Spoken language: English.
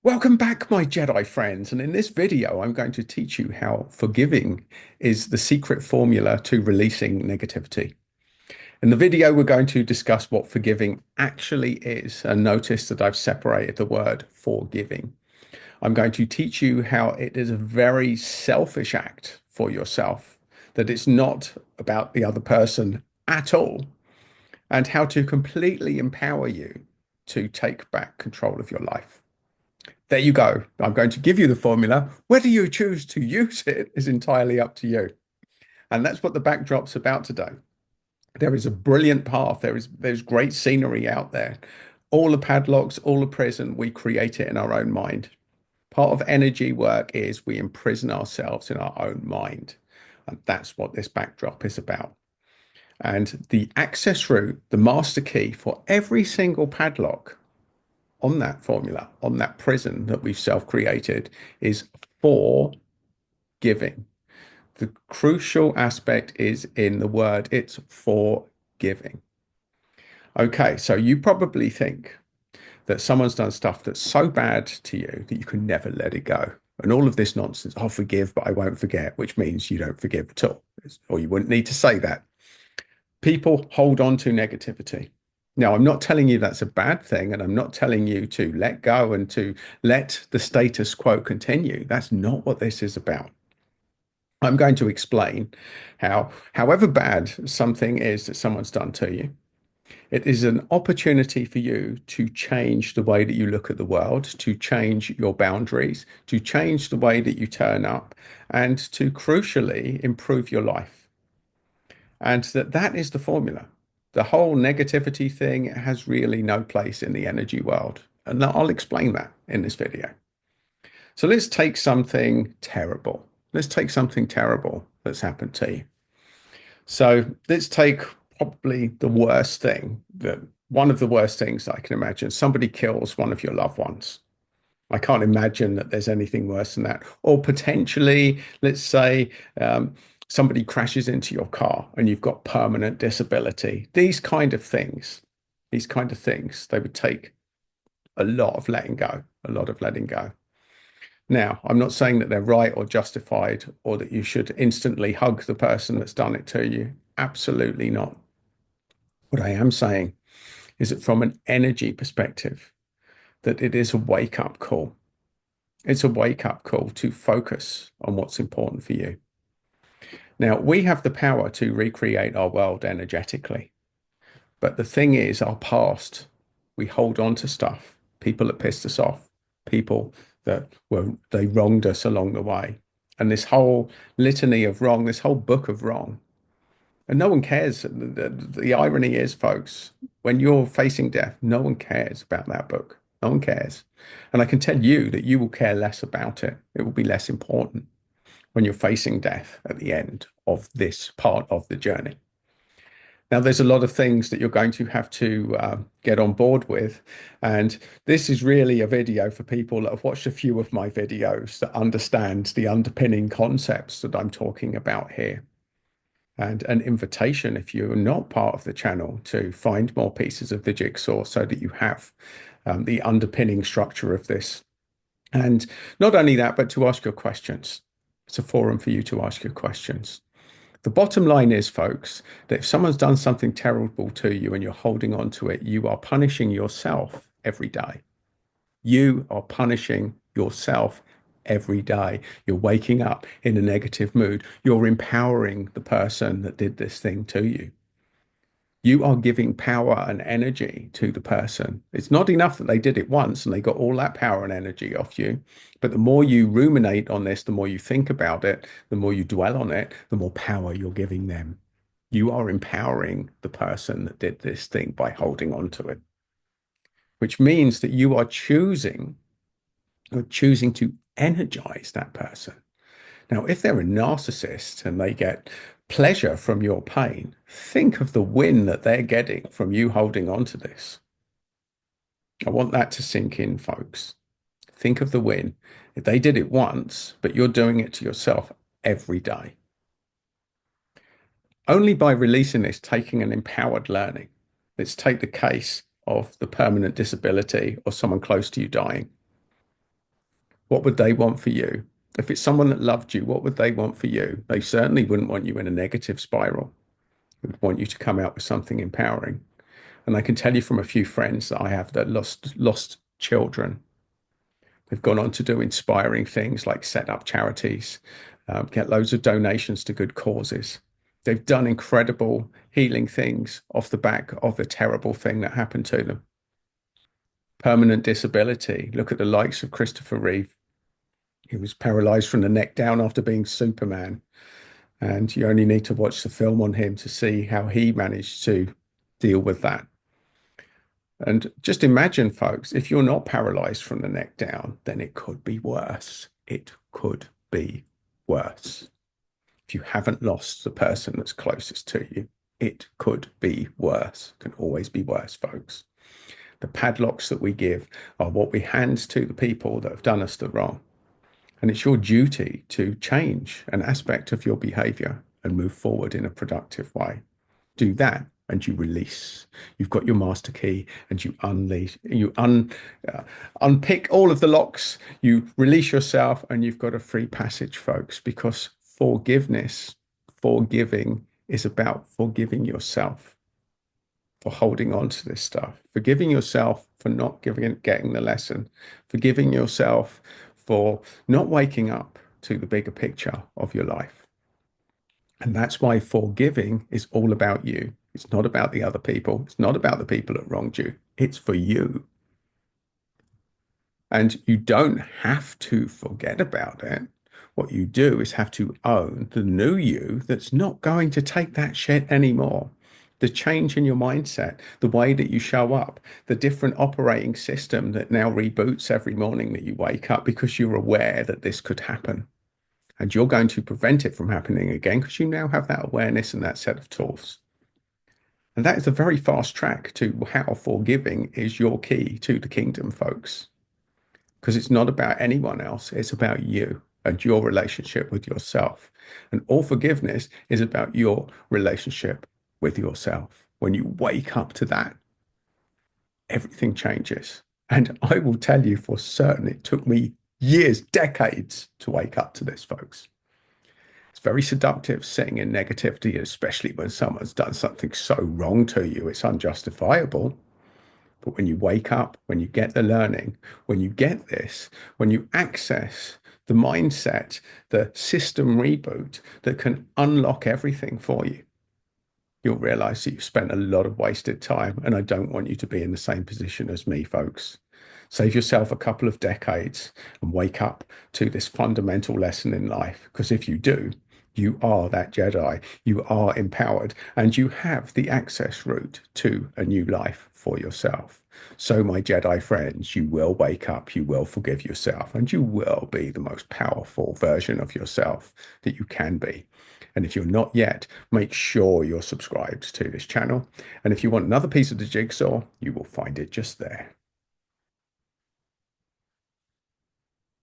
Welcome back, my Jedi friends. And in this video, I'm going to teach you how forgiving is the secret formula to releasing negativity. In the video, we're going to discuss what forgiving actually is. And notice that I've separated the word forgiving. I'm going to teach you how it is a very selfish act for yourself, that it's not about the other person at all, and how to completely empower you to take back control of your life. There you go. I'm going to give you the formula. Whether you choose to use it is entirely up to you. And that's what the backdrop's about today. There is a brilliant path. There's great scenery out there. All the padlocks, all the prison, we create it in our own mind. Part of energy work is we imprison ourselves in our own mind. And that's what this backdrop is about. And the access route, the master key for every single padlock on that formula, on that prison that we've self-created, is for giving. The crucial aspect is in the word, it's for giving. Okay, so you probably think that someone's done stuff that's so bad to you that you can never let it go. And all of this nonsense, I'll forgive, but I won't forget, which means you don't forgive at all, or you wouldn't need to say that. People hold on to negativity. Now, I'm not telling you that's a bad thing, and I'm not telling you to let go and to let the status quo continue. That's not what this is about. I'm going to explain how, however bad something is that someone's done to you, it is an opportunity for you to change the way that you look at the world, to change your boundaries, to change the way that you turn up, and to crucially improve your life. And that is the formula. The whole negativity thing has really no place in the energy world. And I'll explain that in this video. So let's take something terrible. Let's take something terrible that's happened to you. So let's take probably the worst thing, that one of the worst things I can imagine. Somebody kills one of your loved ones. I can't imagine that there's anything worse than that. Or potentially, let's say somebody crashes into your car and you've got permanent disability. These kind of things, they would take a lot of letting go, a lot of letting go. Now, I'm not saying that they're right or justified or that you should instantly hug the person that's done it to you. Absolutely not. What I am saying is that from an energy perspective, that it is a wake up call. It's a wake up call to focus on what's important for you. Now, we have the power to recreate our world energetically. But the thing is, our past, we hold on to stuff, people that pissed us off, people they wronged us along the way. And this whole litany of wrong, this whole book of wrong. And no one cares. The irony is, folks, when you're facing death, no one cares about that book. No one cares. And I can tell you that you will care less about it. It will be less important when you're facing death at the end of this part of the journey. Now, there's a lot of things that you're going to have to get on board with. And this is really a video for people that have watched a few of my videos that understand the underpinning concepts that I'm talking about here. And an invitation, if you're not part of the channel, to find more pieces of the jigsaw so that you have the underpinning structure of this. And not only that, but to ask your questions. It's a forum for you to ask your questions. The bottom line is, folks, that if someone's done something terrible to you and you're holding on to it, you are punishing yourself every day. You are punishing yourself every day. You're waking up in a negative mood. You're empowering the person that did this thing to you. You are giving power and energy to the person. It's not enough that they did it once and they got all that power and energy off you. But the more you ruminate on this, the more you think about it, the more you dwell on it, the more power you're giving them. You are empowering the person that did this thing by holding on to it, which means that you're choosing to energize that person. Now, if they're a narcissist and they get pleasure from your pain, think of the win that they're getting from you holding on to this. I want that to sink in, folks. Think of the win. If they did it once, but you're doing it to yourself every day. Only by releasing this, taking an empowered learning. Let's take the case of the permanent disability or someone close to you dying. What would they want for you? If it's someone that loved you, what would they want for you? They certainly wouldn't want you in a negative spiral. They would want you to come out with something empowering. And I can tell you from a few friends that I have that lost children. They've gone on to do inspiring things like set up charities, get loads of donations to good causes. They've done incredible healing things off the back of a terrible thing that happened to them. Permanent disability. Look at the likes of Christopher Reeve. He was paralyzed from the neck down after being Superman. And you only need to watch the film on him to see how he managed to deal with that. And just imagine, folks, if you're not paralyzed from the neck down, then it could be worse. It could be worse. If you haven't lost the person that's closest to you, it could be worse. It can always be worse, folks. The padlocks that we give are what we hand to the people that have done us the wrong. And it's your duty to change an aspect of your behavior and move forward in a productive way. Do that and you release. You've got your master key and you unleash, unpick all of the locks, you release yourself, and you've got a free passage, folks, because forgiving is about forgiving yourself for holding on to this stuff, forgiving yourself for not getting the lesson, forgiving yourself for not waking up to the bigger picture of your life. And that's why forgiving is all about you. It's not about the other people. It's not about the people that wronged you. It's for you. And you don't have to forget about it. What you do is have to own the new you that's not going to take that shit anymore. The change in your mindset, the way that you show up, the different operating system that now reboots every morning that you wake up because you're aware that this could happen. And you're going to prevent it from happening again because you now have that awareness and that set of tools. And that is a very fast track to how forgiving is your key to the kingdom, folks. Because it's not about anyone else, it's about you and your relationship with yourself. And all forgiveness is about your relationship with yourself. When you wake up to that, everything changes. And I will tell you for certain, it took me years, decades to wake up to this, folks. It's very seductive sitting in negativity, especially when someone's done something so wrong to you, it's unjustifiable. But when you wake up, when you get the learning, when you get this, when you access the mindset, the system reboot that can unlock everything for you, you'll realize that you've spent a lot of wasted time. And I don't want you to be in the same position as me, folks. Save yourself a couple of decades and wake up to this fundamental lesson in life. Because if you do, you are that Jedi, you are empowered, and you have the access route to a new life for yourself. So, my Jedi friends, you will wake up, you will forgive yourself, and you will be the most powerful version of yourself that you can be. And if you're not yet, make sure you're subscribed to this channel. And if you want another piece of the jigsaw, you will find it just there.